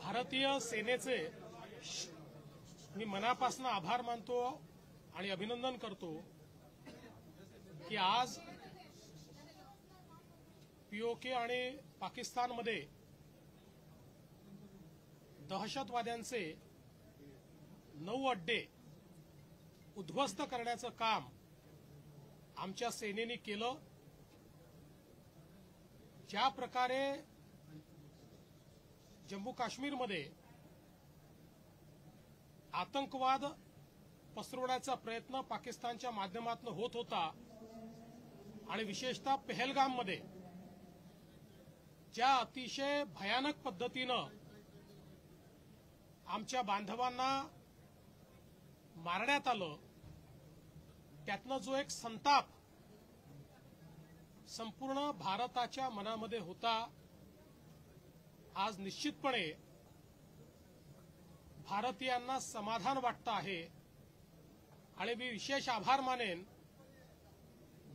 भारतीय सेनेचे मी मनापासून आभार मानतो आणि अभिनंदन करतो की आज पीओके आणि पाकिस्तानमध्ये दहशतवाद्यांचे 9 अड्डे उद्ध्वस्त करण्याचं काम आमच्या सेनेने केलं। ज्या प्रकारे जम्मू काश्मीरमध्ये आतंकवाद पसरवण्याचा प्रयत्न पाकिस्तानच्या माध्यमातून होत होता आणि विशेषतः पहलगाममध्ये ज्या अतिशय भयानक पद्धतीनं आमच्या बांधवांना मारण्यात आलं, त्यातनं जो एक संताप संपूर्ण भारताच्या मनामध्ये होता, आज निश्चितपणे भारतीयांना समाधान वाटतं आहे। आणि मी विशेष आभार मानेन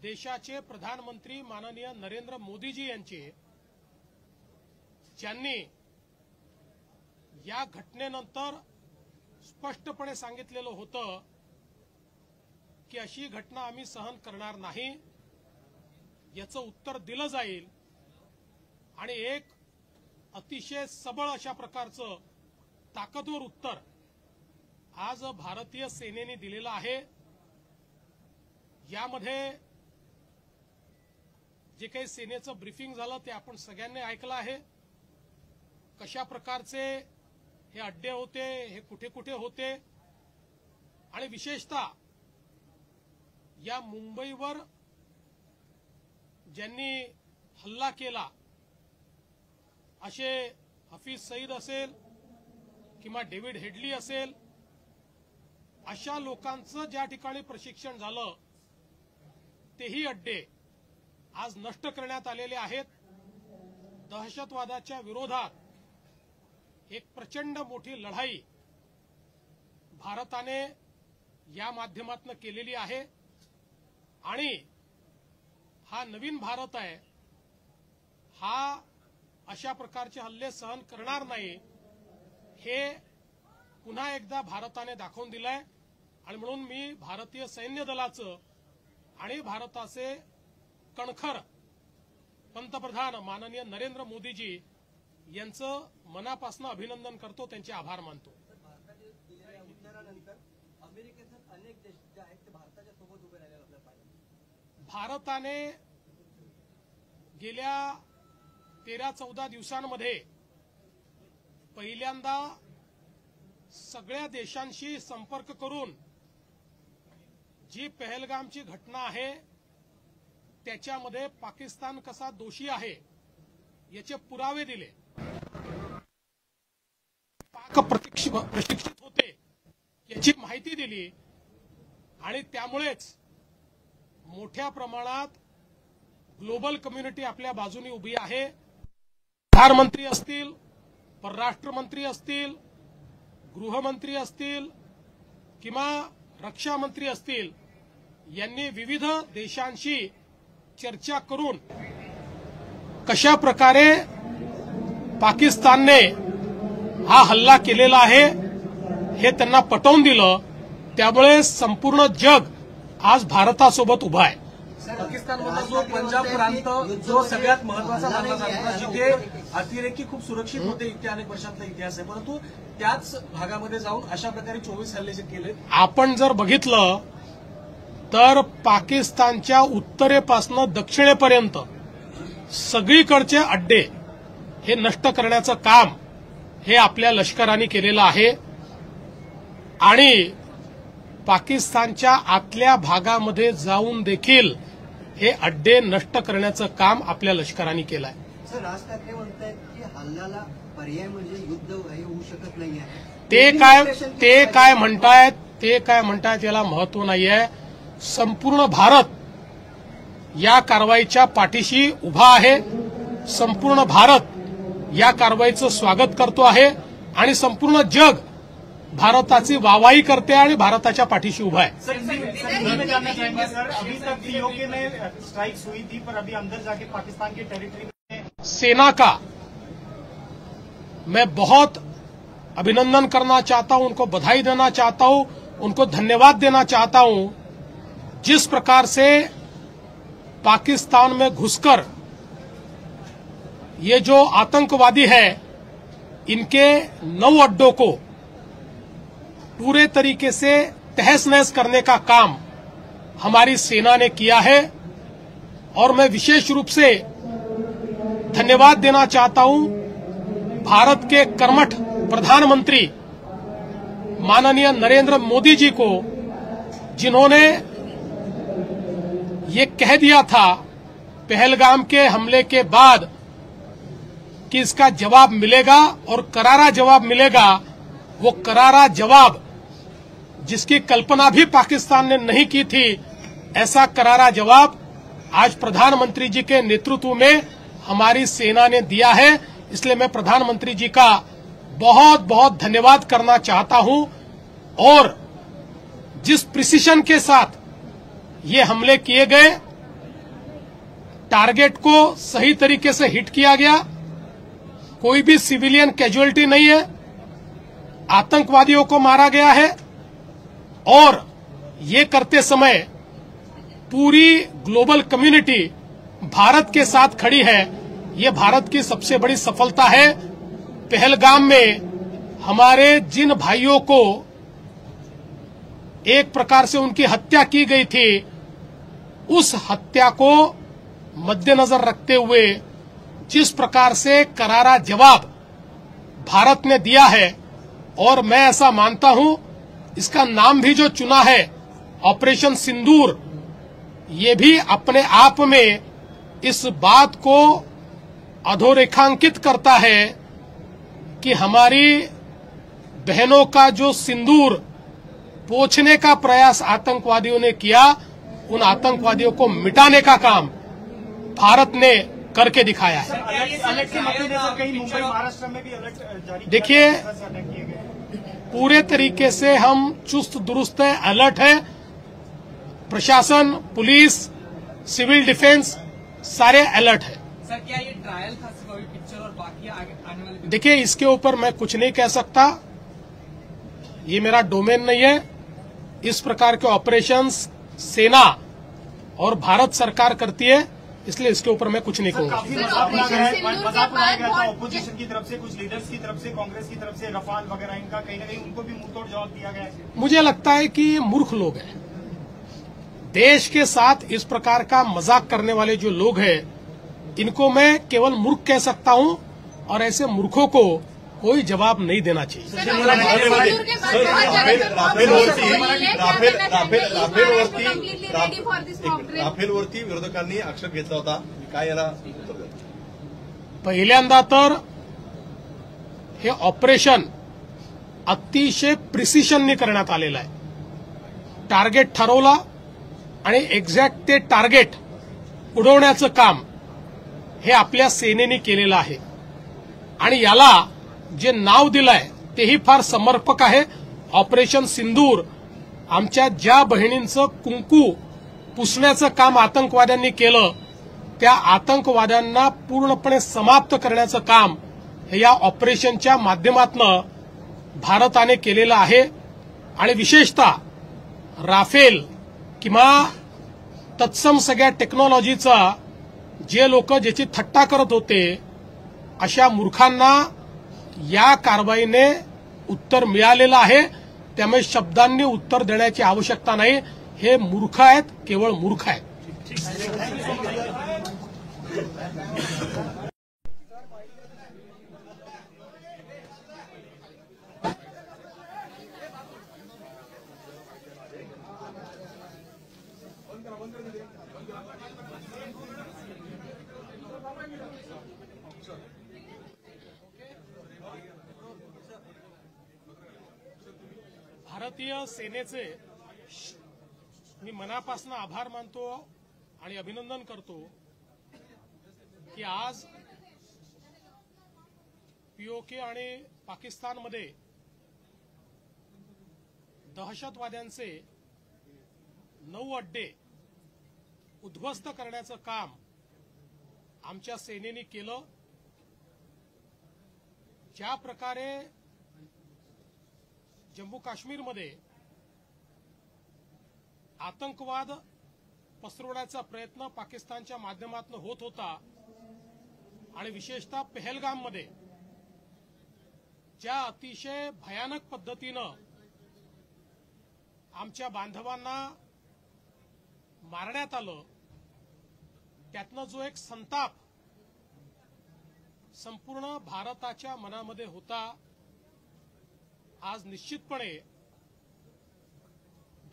देशाचे प्रधानमंत्री माननीय नरेंद्र मोदीजी यांचे, ज्यांनी या घटनेनंतर स्पष्टपणे सांगितलेलं होतं की अशी घटना आम्ही सहन करणार नाही, याचं उत्तर दिलं जाईल आणि एक अतिशय सबळ अशा प्रकारचं ताकदवर उत्तर आज भारतीय सेनेने दिलेलं आहे। यामध्ये जे काही सेनेचं ब्रीफिंग झालं ते आपण सगळ्यांनी ऐकलं आहे। कशा प्रकारचे हे अड्डे होते, हे कुठे कुठे होते आणि विशेषतः या मुंबईवर ज्यांनी हल्ला केला असे हफीज सईद असेल किंवा डेव्हिड हेडली असेल, अशा लोकांचं ज्या ठिकाणी प्रशिक्षण झालं तेही अड्डे आज नष्ट करण्यात आलेले आहेत। दहशतवादाच्या विरोधात एक प्रचंड मोठी लढाई भारताने या माध्यमातून केलेली आहे आणि हा नवीन भारत आहे, हा अशा प्रकारचे हल्ले सहन करणार नाही, हे पुन्हा एकदा भारताने दाखवून दिलंय। आणि म्हणून मी भारतीय सैन्य दलाचं आणि भारताचे कणखर पंतप्रधान माननीय नरेंद्र मोदीजी यांचं मनापासून अभिनंदन करतो, त्यांचे आभार मानतो। भारताने गेल्या 13-14 दिवसांमध्ये पहिल्यांदा सगळ्या देशांशी संपर्क करून जी पहलगामची घटना आहे त्याच्यामध्ये पाकिस्तान कसा दोषी आहे याचे पुरावे दिले। पाक प्रशिक्षित होते याची माहिती दिली आणि त्यामुळेच मोठ्या प्रमाणात ग्लोबल कम्युनिटी आपल्या बाजूने उभी आहे। प्रधानमंत्री असतील, परराष्ट्र मंत्री असतील, गृहमंत्री असतील किंवा रक्षा मंत्री असतील, यांनी विविध देशांशी चर्चा करून कशा प्रकारे पाकिस्तानने हा हल्ला केलेला आहे हे त्यांना पटवून दिलं। त्यामुळे संपूर्ण जग आज भारतासोबत उभा आहे। पाकिस्तानमधला जो पंजाब प्रांत जो सगळ्यात महत्वाचा मानला जातो, जिथे अतिरेकी खूप सुरक्षित होते, इथे अनेक वर्षांचा इतिहास आहे, परंतु त्याच भागामध्ये जाऊन अशा प्रकारे 24 हल्ले जे केले, आपण जर बघितलं तर पाकिस्तानच्या उत्तरेपासून दक्षिणेपर्यंत सगळीकडचे अड्डे हे नष्ट करण्याचं काम हे आपल्या लष्कराने केलेलं आहे आणि पाकिस्तानच्या आतल्या भागामध्ये जाऊन देखील हे अड्डे नष्ट करण्याचं काम आपल्या लष्कराने केलं आहे। सर, राज ठाकरे म्हणतायत की हल्ल्याला पर्याय म्हणजे युद्ध होऊ शकत नाही आहे। ते काय म्हणतायत याला महत्व नाहीये। संपूर्ण भारत या कारवाईच्या पाठीशी उभा आहे, संपूर्ण भारत या कारवाईचं स्वागत करतो आहे आणि संपूर्ण जग भारताची वाहवाही करते आणि भारताच्या पाठीशी उभा है। सर, मैं जानना चाहूंगा सर, अभी तक पीओके में स्ट्राइक्स हुई थी, पर अभी अंदर जाके पाकिस्तान की टेरिटरी में सेना का मैं बहुत अभिनंदन करना चाहता हूं, उनको बधाई देना चाहता हूं, उनको धन्यवाद देना चाहता हूं। जिस प्रकार से पाकिस्तान में घुसकर ये जो आतंकवादी है, इनके 9 अड्डों को पूरे तरीके से तहस नहस करने का काम हमारी सेना ने किया है। और मैं विशेष रूप से धन्यवाद देना चाहता हूं भारत के कर्मठ प्रधानमंत्री माननीय नरेंद्र मोदी जी को, जिन्होंने ये कह दिया था पहलगाम के हमले के बाद कि इसका जवाब मिलेगा और करारा जवाब मिलेगा। वो करारा जवाब जिसकी कल्पना भी पाकिस्तान ने नहीं की थी, ऐसा करारा जवाब आज प्रधानमंत्री जी के नेतृत्व में हमारी सेना ने दिया है। इसलिए मैं प्रधानमंत्री जी का बहुत बहुत धन्यवाद करना चाहता हूं। और जिस प्रिसिशन के साथ ये हमले किए गए, टारगेट को सही तरीके से हिट किया गया, कोई भी सिविलियन कैजुअलिटी नहीं है, आतंकवादियों को मारा गया है। और ये करते समय पूरी ग्लोबल कम्युनिटी भारत के साथ खड़ी है। ये भारत की सबसे बड़ी सफलता है। पहलगाम में हमारे जिन भाइयों को एक प्रकार से उनकी हत्या की गई थी, उस हत्या को मद्देनजर रखते हुए जिस प्रकार से करारा जवाब भारत ने दिया है, और मैं ऐसा मानता हूं इसका नाम भी जो चुना है ऑपरेशन सिंदूर, ये भी अपने आप में इस बात को अधोरेखांकित करता है कि हमारी बहनों का जो सिंदूर पोंछने का प्रयास आतंकवादियों ने किया, उन आतंकवादियों को मिटाने का काम भारत ने करके दिखाया है। अलर्ट के मद्देनजर कहीं मुंबई महाराष्ट्र में भी अलर्ट जारी देखिए, पूरे तरीके से हम चुस्त दुरुस्त है, अलर्ट है। प्रशासन, पुलिस, सिविल डिफेंस सारे अलर्ट है। सर, क्या ये ट्रायल था सिर्फ अभी पिक्चर और बाकी आगे आने वाले? देखिए, इसके ऊपर मैं कुछ नहीं कह सकता, ये मेरा डोमेन नहीं है। इस प्रकार के ऑपरेशंस सेना और भारत सरकार करती है, इसलिए इसके ऊपर मैं कुछ नहीं कहूंगा। काफी मजाक उड़ाया गया था ऑपोजिशन की तरफ से, कुछ लीडर्स की तरफ से, कांग्रेस की तरफ से, रफाल वगैरह इनका कहीं न कहीं उनको भी मुंहतोड़ जवाब दिया गया है। मुझे लगता है कि ये मूर्ख लोग हैं। देश के साथ इस प्रकार का मजाक करने वाले जो लोग हैं, इनको मैं केवल मूर्ख कह सकता हूं, और ऐसे मूर्खों को कोई जवाब नहीं देना चाहिए। राफेलवरती विरोधकांनी आक्षेप घेतला होता, काय याला उत्तर द्या? पहिल्यांदा तर हे ऑपरेशन अतिशय प्रिसिशननी करण्यात आलेलं आहे। टार्गेट ठरवला आणि एक्झॅक्ट ते टार्गेट उडवण्याचं काम हे आपल्या सेनेने केलेलं आहे। आणि याला जे नाव दिलंय तेही फार समर्पक आहे, ऑपरेशन सिंदूर। आमच्या ज्या बहिणींचं कुंकू पुसण्याचं काम आतंकवाद्यांनी केलं, त्या आतंकवाद्यांना पूर्णपणे समाप्त करण्याचं काम हे या ऑपरेशनच्या माध्यमातून भारताने केलेलं आहे। आणि विशेषतः राफेल किंवा तत्सम सगळ्या टेक्नॉलॉजीचा जे लोक ज्याची थट्टा करत होते, अशा मूर्खांना या कारवाईने उत्तर मिळालेलं आहे। त्यामुळे शब्दांनी उत्तर देण्याची आवश्यकता नाही। हे मूर्ख आहेत, केवळ मूर्ख आहेत। भारतीय सेनेचे मी मनापासून आभार मानतो आणि अभिनंदन करतो की आज पीओके आणि पाकिस्तानमध्ये दहशतवाद्यांचे 9 अड्डे उद्ध्वस्त करण्याचं काम आमच्या सेनेने केलं। ज्या प्रकारे जम्मू काश्मीरमध्ये आतंकवाद पसरवण्याचा प्रयत्न पाकिस्तानच्या माध्यमातून होत होता आणि विशेषतः पहलगाममध्ये ज्या अतिशय भयानक पद्धतीनं आमच्या बांधवांना मारण्यात आलं, त्यातनं जो एक संताप संपूर्ण भारताच्या मनामध्ये होता, आज निश्चितपणे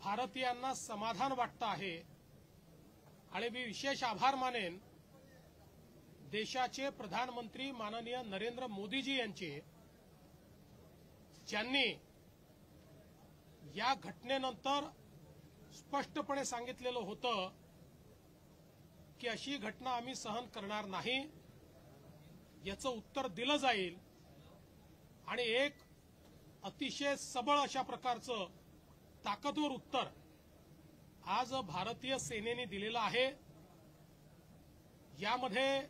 भारतीयांना समाधान वाटतं आहे आणि मी विशेष आभार मानेन देशाचे प्रधानमंत्री माननीय नरेंद्र मोदीजी यांचे, ज्यांनी या घटनेनंतर स्पष्टपणे सांगितलेलं होतं की अशी घटना आम्ही सहन करणार नाही, याचं उत्तर दिलं जाईल आणि एक अतिशय सबळ अशा प्रकारचं ताकदवर उत्तर आज भारतीय सेनेने दिलेलं आहे. यामध्ये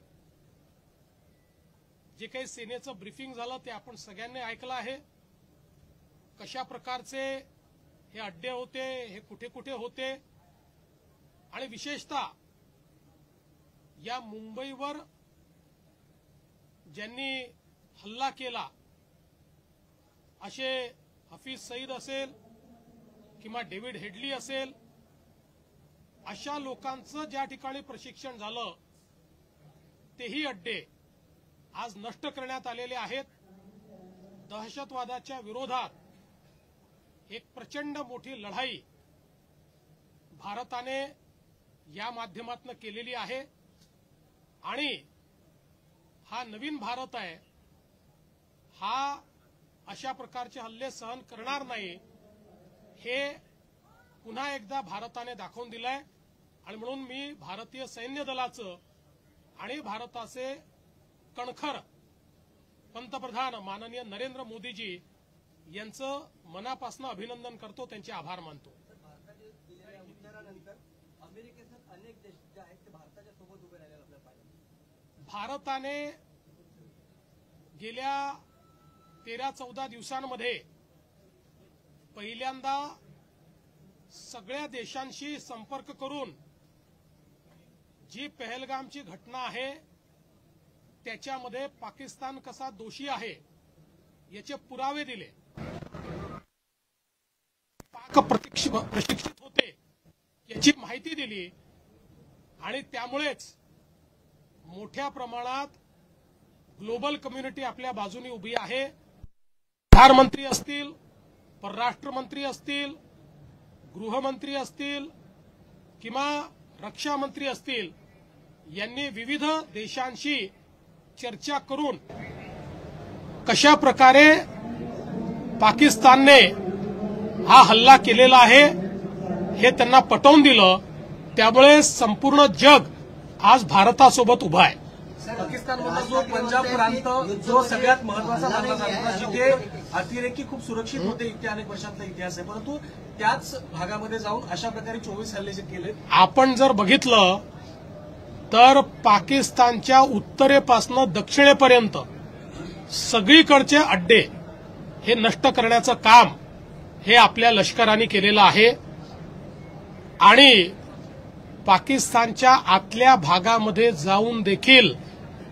जे काही सेनेचं ब्रीफिंग झालं ते आपण सगळ्यांनी ऐकलं आहे. कशा प्रकारचे हे अड्डे होते, हे कुठे कुठे होते आणि विशेषतः या मुंबईवर ज्यांनी हल्ला केला असे हफीज सईद असेल किंवा डेव्हिड हेडली असेल, अशा लोकांचं ज्या ठिकाणी प्रशिक्षण झालं तेही अड्डे आज नष्ट करण्यात आलेले आहेत. दहशतवादाच्या विरोधात एक प्रचंड मोठी लढाई भारताने या माध्यमातून केलेली आहे आणि हा नवीन भारत आहे, हा अशा प्रकारचे हल्ले सहन करणार नाही हे पुन्हा एकदा भारताने दाखवून दिलंय. आणि म्हणून मी भारतीय सैन्य दलाचं आणि भारताचे कणखर पंतप्रधान माननीय नरेंद्र मोदीजी यांचं मनापासून अभिनंदन करतो, त्यांचे आभार मानतो. भारताने दिलेल्या उत्तरानंतर अमेरिकेसह अनेक देश जे आहेत ते भारताच्या सोबत उभे राहिलेले आपल्याला पाहिजे. भारताने गेल्या 13-14 दिवसांमध्ये पहिल्यांदा सगळ्या देशांशी संपर्क करून जी पहलगामची घटना आहे त्याच्यामध्ये पाकिस्तान कसा दोषी आहे याचे पुरावे दिले. पाक प्रशिक्षित होते याची माहिती दिली आणि त्यामुळेच मोठ्या प्रमाणात ग्लोबल कम्युनिटी आपल्या बाजूने उभी आहे. प्रधानमंत्री असतील, परराष्ट्र मंत्री असतील, गृहमंत्री असतील किंवा रक्षा मंत्री असतील, यांनी विविध देशांशी चर्चा करून कशा प्रकारे पाकिस्तानने हा हल्ला केलेला आहे हे त्यांना पटवून दिलं. त्यामुळे संपूर्ण जग आज भारतासोबत उभा आहे. पाकिस्तानमधला जो पंजाब प्रांत जो सगळ्यात महत्वाचा मानला जातो, जिथे अतिरेकी खूप सुरक्षित होते, इतक्या अनेक वर्षांचा इतिहास आहे, परंतु त्याच भागामध्ये जाऊन अशा प्रकारे 24 हल्ले जे केले, आपण जर बघितलं तर पाकिस्तानच्या उत्तरेपासून दक्षिणेपर्यंत सगळीकडचे अड्डे हे नष्ट करण्याचं काम हे आपल्या लष्कराने केलेलं आहे आणि पाकिस्तानच्या आतल्या भागामध्ये जाऊन देखील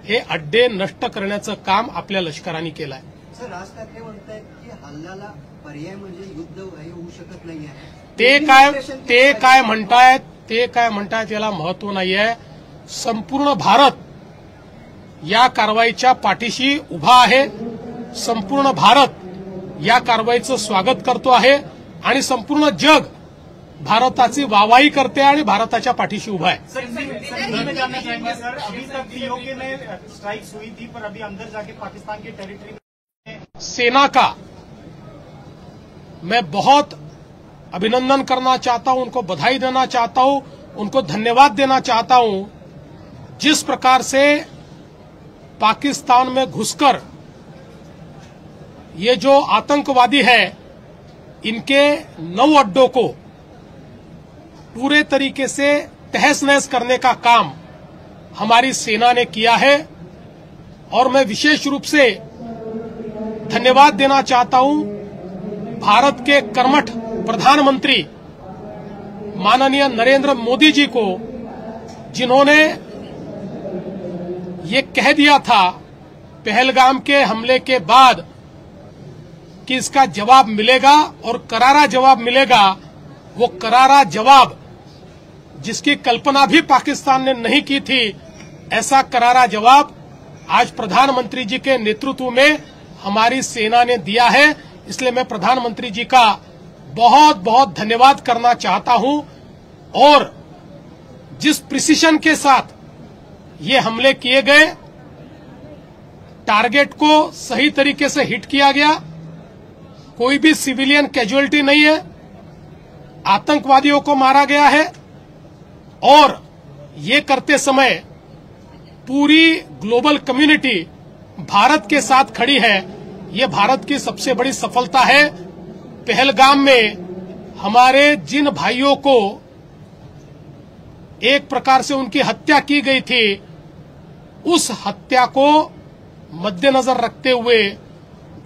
हे अड्डे नष्ट करण्याचं काम आपल्या लष्कराने केलं आहे. सर, राज ठाकरे म्हणतायत की हल्ल्याला पर्याय म्हणजे युद्ध हे होऊ शकत नाहीये. ते काय म्हणतायत याला महत्व नाहीये. संपूर्ण भारत या कारवाईच्या पाठीशी उभा आहे. संपूर्ण भारत या कारवाईचं स्वागत करतो आहे आणि संपूर्ण जग भारताची वाहवाही करते आणि भारताच्या पाठीशी उभा आहे. सर, मैं जानना चाहूंगा सर, अभी तक पीओके में स्ट्राइक्स हुई थी पर अभी अंदर जाके पाकिस्तान की टेरिटरी में सेना का मैं बहुत अभिनंदन करना चाहता हूं, उनको बधाई देना चाहता हूं, उनको धन्यवाद देना चाहता हूं. जिस प्रकार से पाकिस्तान में घुसकर ये जो आतंकवादी है इनके 9 अड्डों को पूरे तरीके से तहस नहस करने का काम हमारी सेना ने किया है और मैं विशेष रूप से धन्यवाद देना चाहता हूं भारत के कर्मठ प्रधानमंत्री माननीय नरेंद्र मोदी जी को, जिन्होंने ये कह दिया था पहलगाम के हमले के बाद कि इसका जवाब मिलेगा और करारा जवाब मिलेगा, वो करारा जवाब जिसकी कल्पना भी पाकिस्तान ने नहीं की थी, ऐसा करारा जवाब आज प्रधानमंत्री जी के नेतृत्व में हमारी सेना ने दिया है। इसलिए मैं प्रधानमंत्री जी का बहुत बहुत धन्यवाद करना चाहता हूं। और जिस प्रिसिशन के साथ ये हमले किए गए, टारगेट को सही तरीके से हिट किया गया, कोई भी सिविलियन कैजुअलिटी नहीं है, आतंकवादियों को मारा गया है। और ये करते समय पूरी ग्लोबल कम्युनिटी भारत के साथ खड़ी है। ये भारत की सबसे बड़ी सफलता है। पहलगाम में हमारे जिन भाइयों को एक प्रकार से उनकी हत्या की गई थी, उस हत्या को मद्देनजर रखते हुए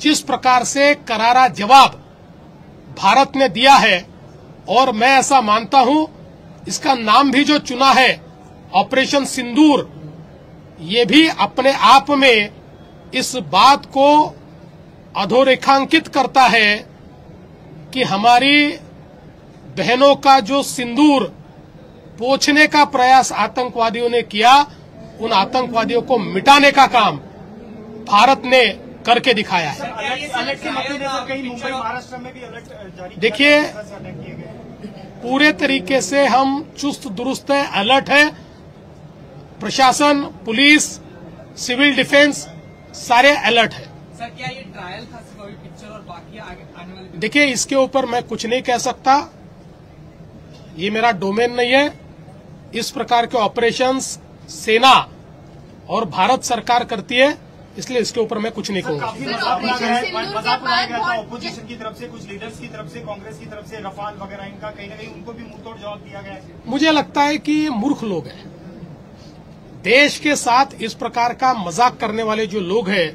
जिस प्रकार से करारा जवाब भारत ने दिया है, और मैं ऐसा मानता हूं इसका नाम भी जो चुना है ऑपरेशन सिंदूर, ये भी अपने आप में इस बात को अधोरेखांकित करता है कि हमारी बहनों का जो सिंदूर पोंछने का प्रयास आतंकवादियों ने किया, उन आतंकवादियों को मिटाने का काम भारत ने करके दिखाया है। अलर्ट के मद्देनजर कहीं मुंबई महाराष्ट्र में भी अलर्ट जारी देखिए, किए गए। पूरे तरीके से हम चुस्त दुरुस्त है, अलर्ट है। प्रशासन, पुलिस, सिविल डिफेंस सारे अलर्ट है। सर, क्या ये ट्रायल था सिर्फ अभी पिक्चर और बाकी आगे आने वाले? देखिए, इसके ऊपर मैं कुछ नहीं कह सकता, ये मेरा डोमेन नहीं है। इस प्रकार के ऑपरेशंस सेना और भारत सरकार करती है, इसलिए इसके ऊपर मैं कुछ नहीं कहूंगा। काफी मजाक उड़ाया गया था ऑपोजिशन की तरफ से, कुछ लीडर्स की तरफ से, कांग्रेस की तरफ से, रफाल वगैरह इनका कहीं ना कहीं उनको भी मुंहतोड़ जवाब दिया गया है। मुझे लगता है कि ये मूर्ख लोग हैं। देश के साथ इस प्रकार का मजाक करने वाले जो लोग हैं,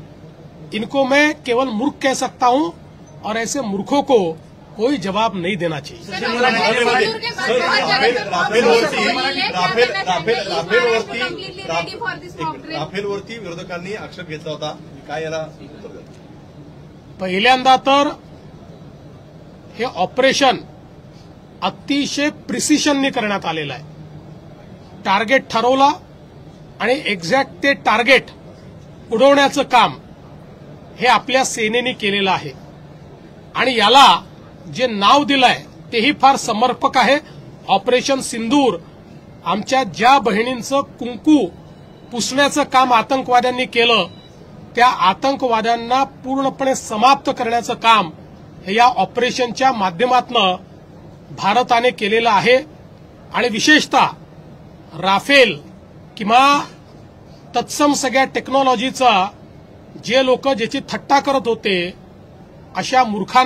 इनको मैं केवल मूर्ख कह सकता हूं, और ऐसे मूर्खों को कोई जवाब नहीं देना चाहिए। राफेलवरती विरोधकांनी आक्षेप घेतला होता, काय याला उत्तर द्याल? पहिल्यांदा तर हे ऑपरेशन अतिशय प्रिसिशननी करण्यात आलेलं आहे। टार्गेट ठरवला आणि एक्झॅक्ट ते टार्गेट उडवण्याचं काम हे आपल्या सेनेने केलेलं आहे। आणि याला जे नाव दिलंय तेही फार समर्पक आहे, ऑपरेशन सिंदूर। आमच्या ज्या बहिणींचं कुंकू पुसण्याचं काम आतंकवाद्यांनी केलं, त्या आतंकवाद्यांना पूर्णपणे समाप्त करण्याचं काम हे या ऑपरेशनच्या माध्यमातून भारताने केलेलं आहे। आणि विशेषतः राफेल किंवा तत्सम सगळ्या टेक्नॉलॉजीचा जे लोक ज्याची थट्टा करत होते, अशा मूर्खांना